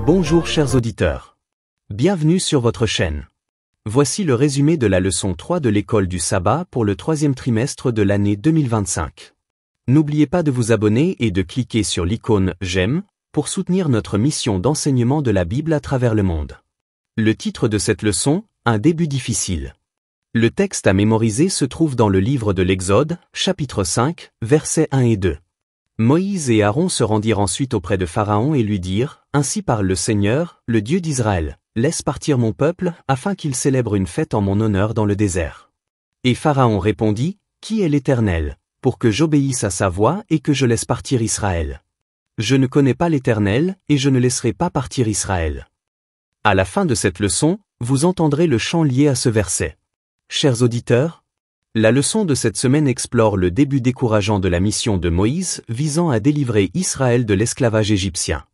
Bonjour chers auditeurs. Bienvenue sur votre chaîne. Voici le résumé de la leçon 3 de l'école du sabbat pour le troisième trimestre de l'année 2025. N'oubliez pas de vous abonner et de cliquer sur l'icône « J'aime » pour soutenir notre mission d'enseignement de la Bible à travers le monde. Le titre de cette leçon, un début difficile. Le texte à mémoriser se trouve dans le livre de l'Exode, chapitre 5, versets 1 et 2. Moïse et Aaron se rendirent ensuite auprès de Pharaon et lui dirent, « Ainsi parle le Seigneur, le Dieu d'Israël, laisse partir mon peuple, afin qu'il célèbre une fête en mon honneur dans le désert. » Et Pharaon répondit, « Qui est l'Éternel, pour que j'obéisse à sa voix et que je laisse partir Israël? Je ne connais pas l'Éternel, et je ne laisserai pas partir Israël. » À la fin de cette leçon, vous entendrez le chant lié à ce verset. Chers auditeurs, la leçon de cette semaine explore le début décourageant de la mission de Moïse visant à délivrer Israël de l'esclavage égyptien.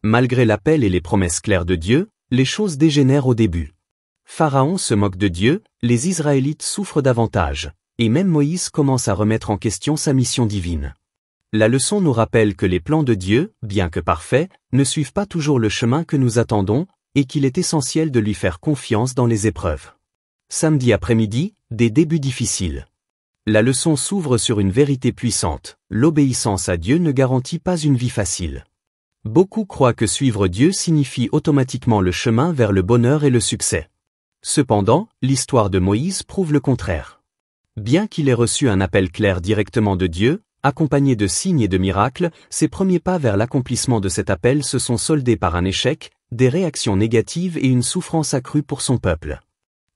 Malgré l'appel et les promesses claires de Dieu, les choses dégénèrent au début. Pharaon se moque de Dieu, les Israélites souffrent davantage, et même Moïse commence à remettre en question sa mission divine. La leçon nous rappelle que les plans de Dieu, bien que parfaits, ne suivent pas toujours le chemin que nous attendons, et qu'il est essentiel de lui faire confiance dans les épreuves. Samedi après-midi, des débuts difficiles. La leçon s'ouvre sur une vérité puissante, l'obéissance à Dieu ne garantit pas une vie facile. Beaucoup croient que suivre Dieu signifie automatiquement le chemin vers le bonheur et le succès. Cependant, l'histoire de Moïse prouve le contraire. Bien qu'il ait reçu un appel clair directement de Dieu, accompagné de signes et de miracles, ses premiers pas vers l'accomplissement de cet appel se sont soldés par un échec, des réactions négatives et une souffrance accrue pour son peuple.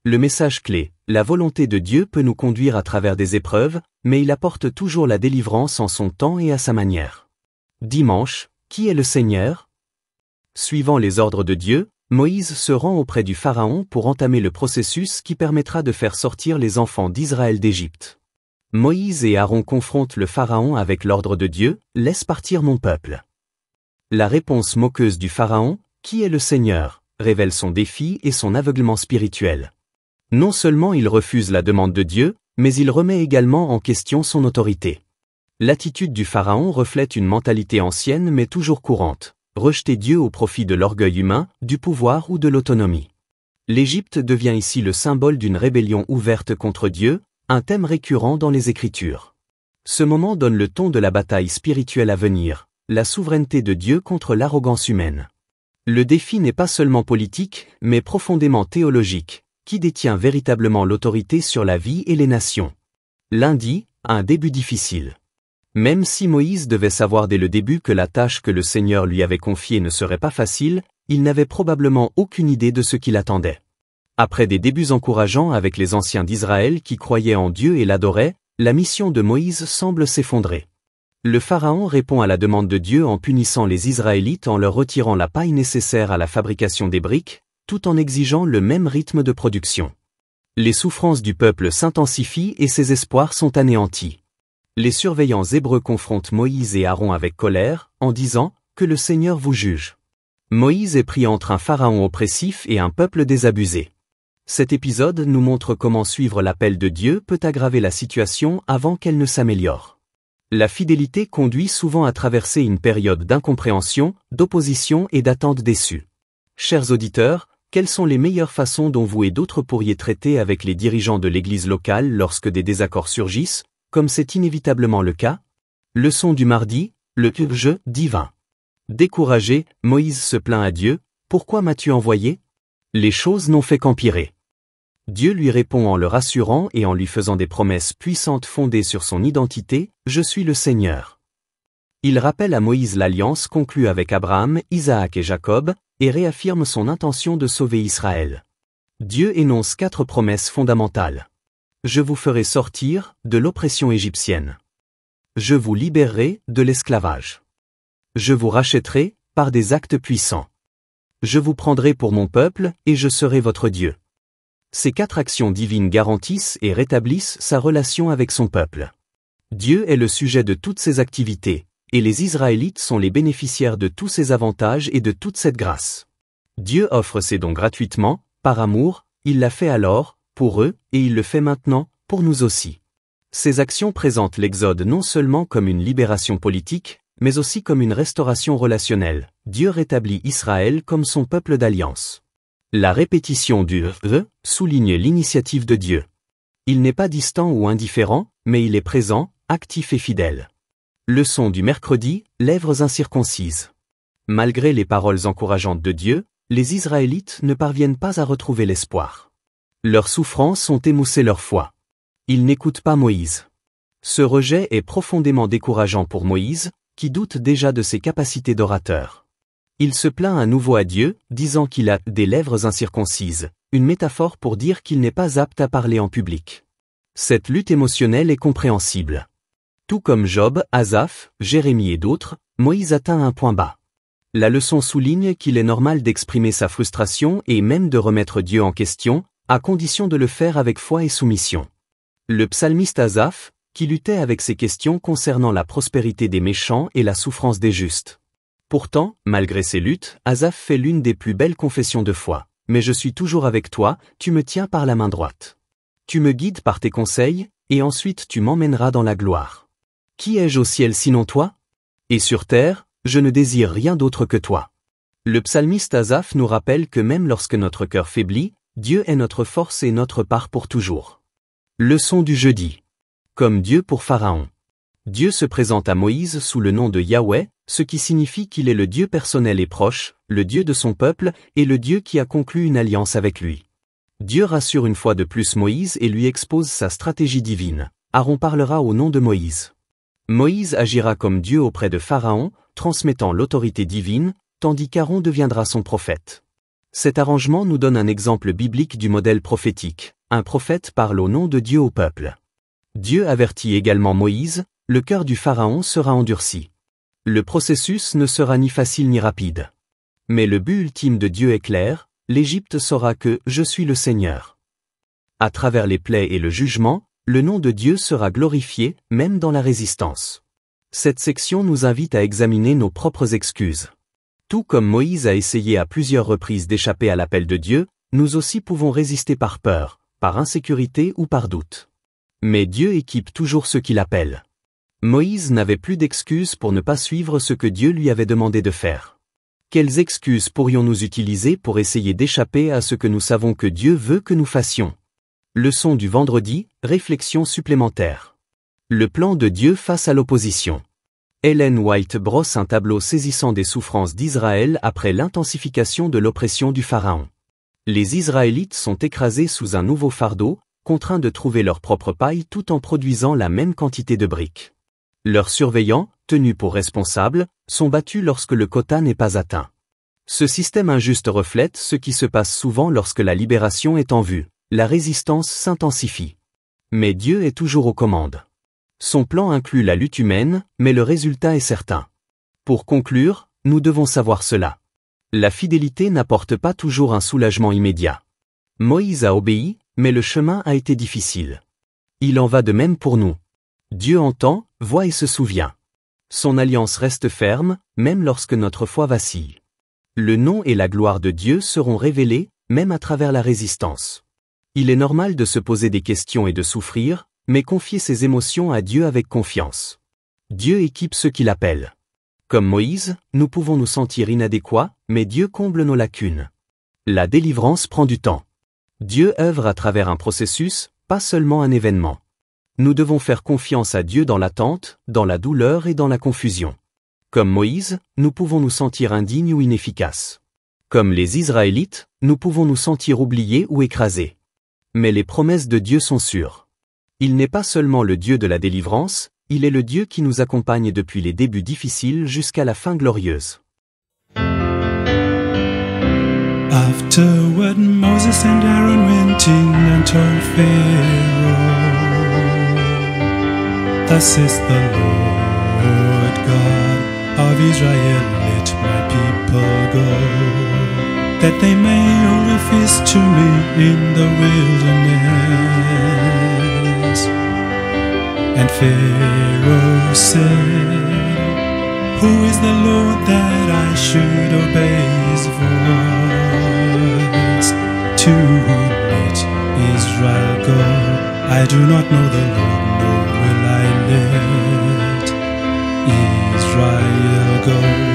Le message clé, la volonté de Dieu peut nous conduire à travers des épreuves, mais il apporte toujours la délivrance en son temps et à sa manière. Dimanche, qui est le Seigneur? Suivant les ordres de Dieu, Moïse se rend auprès du Pharaon pour entamer le processus qui permettra de faire sortir les enfants d'Israël d'Égypte. Moïse et Aaron confrontent le Pharaon avec l'ordre de Dieu, « Laisse partir mon peuple ». La réponse moqueuse du Pharaon, « Qui est le Seigneur ?» révèle son défi et son aveuglement spirituel. Non seulement il refuse la demande de Dieu, mais il remet également en question son autorité. L'attitude du Pharaon reflète une mentalité ancienne mais toujours courante, rejeter Dieu au profit de l'orgueil humain, du pouvoir ou de l'autonomie. L'Égypte devient ici le symbole d'une rébellion ouverte contre Dieu, un thème récurrent dans les Écritures. Ce moment donne le ton de la bataille spirituelle à venir, la souveraineté de Dieu contre l'arrogance humaine. Le défi n'est pas seulement politique, mais profondément théologique. Qui détient véritablement l'autorité sur la vie et les nations? Lundi, un début difficile. Même si Moïse devait savoir dès le début que la tâche que le Seigneur lui avait confiée ne serait pas facile, il n'avait probablement aucune idée de ce qui l'attendait. Après des débuts encourageants avec les anciens d'Israël qui croyaient en Dieu et l'adoraient, la mission de Moïse semble s'effondrer. Le Pharaon répond à la demande de Dieu en punissant les Israélites en leur retirant la paille nécessaire à la fabrication des briques, tout en exigeant le même rythme de production. Les souffrances du peuple s'intensifient et ses espoirs sont anéantis. Les surveillants hébreux confrontent Moïse et Aaron avec colère, en disant « Que le Seigneur vous juge ». Moïse est pris entre un pharaon oppressif et un peuple désabusé. Cet épisode nous montre comment suivre l'appel de Dieu peut aggraver la situation avant qu'elle ne s'améliore. La fidélité conduit souvent à traverser une période d'incompréhension, d'opposition et d'attente déçue. Chers auditeurs, quelles sont les meilleures façons dont vous et d'autres pourriez traiter avec les dirigeants de l'église locale lorsque des désaccords surgissent, comme c'est inévitablement le cas? Leçon du mardi, le jeu divin. Découragé, Moïse se plaint à Dieu, « Pourquoi m'as-tu envoyé? Les choses n'ont fait qu'empirer. » Dieu lui répond en le rassurant et en lui faisant des promesses puissantes fondées sur son identité, « Je suis le Seigneur. » Il rappelle à Moïse l'alliance conclue avec Abraham, Isaac et Jacob, et réaffirme son intention de sauver Israël. Dieu énonce 4 promesses fondamentales. Je vous ferai sortir de l'oppression égyptienne. Je vous libérerai de l'esclavage. Je vous rachèterai par des actes puissants. Je vous prendrai pour mon peuple et je serai votre Dieu. Ces 4 actions divines garantissent et rétablissent sa relation avec son peuple. Dieu est le sujet de toutes ces activités, et les Israélites sont les bénéficiaires de tous ces avantages et de toute cette grâce. Dieu offre ces dons gratuitement, par amour, il l'a fait alors, pour eux, et il le fait maintenant, pour nous aussi. Ces actions présentent l'Exode non seulement comme une libération politique, mais aussi comme une restauration relationnelle. Dieu rétablit Israël comme son peuple d'alliance. La répétition du « souligne l'initiative de Dieu. Il n'est pas distant ou indifférent, mais il est présent, actif et fidèle. Leçon du mercredi, lèvres incirconcises. Malgré les paroles encourageantes de Dieu, les Israélites ne parviennent pas à retrouver l'espoir. Leurs souffrances ont émoussé leur foi. Ils n'écoutent pas Moïse. Ce rejet est profondément décourageant pour Moïse, qui doute déjà de ses capacités d'orateur. Il se plaint à nouveau à Dieu, disant qu'il a des lèvres incirconcises, une métaphore pour dire qu'il n'est pas apte à parler en public. Cette lutte émotionnelle est compréhensible. Tout comme Job, Asaph, Jérémie et d'autres, Moïse atteint un point bas. La leçon souligne qu'il est normal d'exprimer sa frustration et même de remettre Dieu en question, à condition de le faire avec foi et soumission. Le psalmiste Asaph, qui luttait avec ces questions concernant la prospérité des méchants et la souffrance des justes. Pourtant, malgré ces luttes, Asaph fait l'une des plus belles confessions de foi. « Mais je suis toujours avec toi, tu me tiens par la main droite. Tu me guides par tes conseils, et ensuite tu m'emmèneras dans la gloire. Qui ai-je au ciel sinon toi? Et sur terre, je ne désire rien d'autre que toi. » Le psalmiste Asaph nous rappelle que même lorsque notre cœur faiblit, Dieu est notre force et notre part pour toujours. Leçon du jeudi. Comme Dieu pour Pharaon. Dieu se présente à Moïse sous le nom de Yahweh, ce qui signifie qu'il est le Dieu personnel et proche, le Dieu de son peuple, et le Dieu qui a conclu une alliance avec lui. Dieu rassure une fois de plus Moïse et lui expose sa stratégie divine. Aaron parlera au nom de Moïse. Moïse agira comme Dieu auprès de Pharaon, transmettant l'autorité divine, tandis qu'Aaron deviendra son prophète. Cet arrangement nous donne un exemple biblique du modèle prophétique. Un prophète parle au nom de Dieu au peuple. Dieu avertit également Moïse, le cœur du Pharaon sera endurci. Le processus ne sera ni facile ni rapide. Mais le but ultime de Dieu est clair, l'Égypte saura que « Je suis le Seigneur ». À travers les plaies et le jugement, le nom de Dieu sera glorifié, même dans la résistance. Cette section nous invite à examiner nos propres excuses. Tout comme Moïse a essayé à plusieurs reprises d'échapper à l'appel de Dieu, nous aussi pouvons résister par peur, par insécurité ou par doute. Mais Dieu équipe toujours ceux qui l'appellent. Moïse n'avait plus d'excuses pour ne pas suivre ce que Dieu lui avait demandé de faire. Quelles excuses pourrions-nous utiliser pour essayer d'échapper à ce que nous savons que Dieu veut que nous fassions? Leçon du vendredi, réflexion supplémentaire. Le plan de Dieu face à l'opposition. Ellen White brosse un tableau saisissant des souffrances d'Israël après l'intensification de l'oppression du Pharaon. Les Israélites sont écrasés sous un nouveau fardeau, contraints de trouver leur propre paille tout en produisant la même quantité de briques. Leurs surveillants, tenus pour responsables, sont battus lorsque le quota n'est pas atteint. Ce système injuste reflète ce qui se passe souvent lorsque la libération est en vue. La résistance s'intensifie. Mais Dieu est toujours aux commandes. Son plan inclut la lutte humaine, mais le résultat est certain. Pour conclure, nous devons savoir cela. La fidélité n'apporte pas toujours un soulagement immédiat. Moïse a obéi, mais le chemin a été difficile. Il en va de même pour nous. Dieu entend, voit et se souvient. Son alliance reste ferme, même lorsque notre foi vacille. Le nom et la gloire de Dieu seront révélés, même à travers la résistance. Il est normal de se poser des questions et de souffrir, mais confier ses émotions à Dieu avec confiance. Dieu équipe ceux qui l'appellent. Comme Moïse, nous pouvons nous sentir inadéquats, mais Dieu comble nos lacunes. La délivrance prend du temps. Dieu œuvre à travers un processus, pas seulement un événement. Nous devons faire confiance à Dieu dans l'attente, dans la douleur et dans la confusion. Comme Moïse, nous pouvons nous sentir indignes ou inefficaces. Comme les Israélites, nous pouvons nous sentir oubliés ou écrasés. Mais les promesses de Dieu sont sûres. Il n'est pas seulement le Dieu de la délivrance, il est le Dieu qui nous accompagne depuis les débuts difficiles jusqu'à la fin glorieuse. Afterward, Moses and Aaron went in and told Pharaoh, "Thus says the Lord God of Israel, let my people go, that they may hold a feast to me in the wilderness." And Pharaoh said, "Who is the Lord that I should obey his voice to let Israel go? I do not know the Lord, nor will I let Israel go.